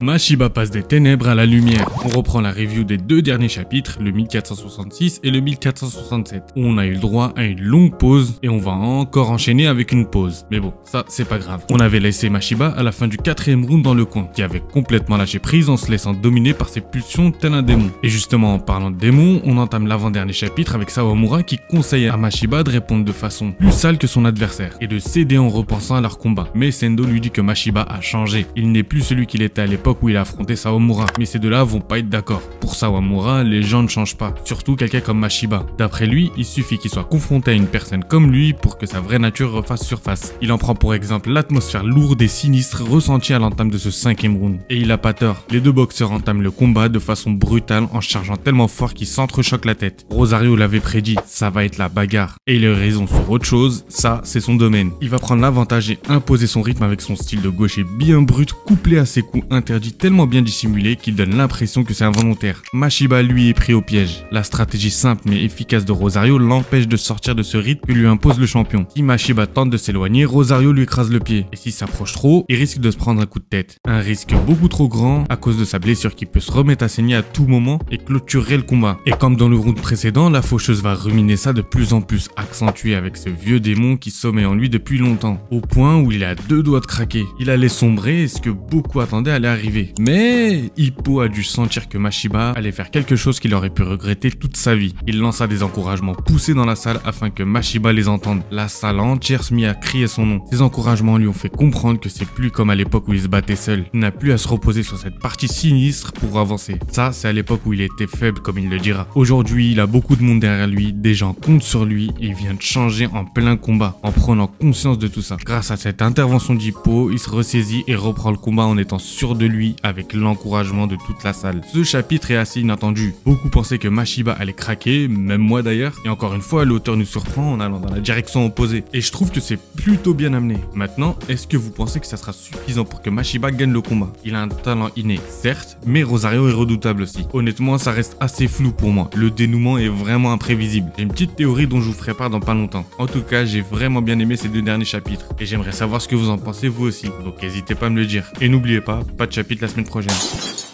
Mashiba passe des ténèbres à la lumière. On reprend la review des deux derniers chapitres, le 1466 et le 1467, où on a eu le droit à une longue pause et on va encore enchaîner avec une pause. Mais bon, ça c'est pas grave. On avait laissé Mashiba à la fin du 4e round dans le coin, qui avait complètement lâché prise en se laissant dominer par ses pulsions tel un démon. Et justement en parlant de démon, on entame l'avant-dernier chapitre avec Sawamura qui conseille à Mashiba de répondre de façon plus sale que son adversaire et de céder en repensant à leur combat. Mais Sendo lui dit que Mashiba a changé. Il n'est plus celui qu'il était à l'époque où il a affronté Sawamura, mais ces deux-là vont pas être d'accord. Pour Sawamura, les gens ne changent pas, surtout quelqu'un comme Mashiba. D'après lui, il suffit qu'il soit confronté à une personne comme lui pour que sa vraie nature refasse surface. Il en prend pour exemple l'atmosphère lourde et sinistre ressentie à l'entame de ce 5e round. Et il a pas tort, les deux boxeurs entament le combat de façon brutale en chargeant tellement fort qu'ils s'entrechoquent la tête. Rosario l'avait prédit, ça va être la bagarre. Et il a raison sur autre chose, ça c'est son domaine. Il va prendre l'avantage et imposer son rythme avec son style de gaucher bien brut couplé à ses coups interdits tellement bien dissimulés qu'il donne l'impression que c'est involontaire. Mashiba lui est pris au piège. La stratégie simple mais efficace de Rosario l'empêche de sortir de ce rythme que lui impose le champion. Si Mashiba tente de s'éloigner, Rosario lui écrase le pied. Et s'il s'approche trop, il risque de se prendre un coup de tête. Un risque beaucoup trop grand à cause de sa blessure qui peut se remettre à saigner à tout moment et clôturer le combat. Et comme dans le round précédent, la faucheuse va ruminer ça de plus en plus, accentué avec ce vieux démon qui sommeille en lui depuis longtemps. Au point où il a deux doigts de craquer. Il allait sombrer et ce que beaucoup attendaient allait arriver. Mais Hippo a dû sentir que Mashiba allait faire quelque chose qu'il aurait pu regretter toute sa vie. Il lança des encouragements poussés dans la salle afin que Mashiba les entende. La salle entière se mit à crier son nom. Ces encouragements lui ont fait comprendre que c'est plus comme à l'époque où il se battait seul. Il n'a plus à se reposer sur cette partie sinistre pour avancer. Ça, c'est à l'époque où il était faible comme il le dira. Aujourd'hui, il a beaucoup de monde derrière lui, des gens comptent sur lui et il vient de changer en plein combat en prenant conscience de tout ça. Grâce à cette intervention d'Hippo, il se ressaisit et reprend le combat en étant sûr de lui avec l'encouragement de toute la salle. Ce chapitre est assez inattendu. Beaucoup pensaient que Mashiba allait craquer, même moi d'ailleurs. Et encore une fois, l'auteur nous surprend en allant dans la direction opposée. Et je trouve que c'est plutôt bien amené. Maintenant, est-ce que vous pensez que ça sera suffisant pour que Mashiba gagne le combat? Il a un talent inné, certes, mais Rosario est redoutable aussi. Honnêtement, ça reste assez flou pour moi. Le dénouement est vraiment imprévisible. J'ai une petite théorie dont je vous ferai part dans pas longtemps. En tout cas, j'ai vraiment bien aimé ces deux derniers chapitres. Et j'aimerais savoir ce que vous en pensez vous aussi. Donc n'hésitez pas à me le dire. Et n'oubliez pas de chapitre la semaine prochaine.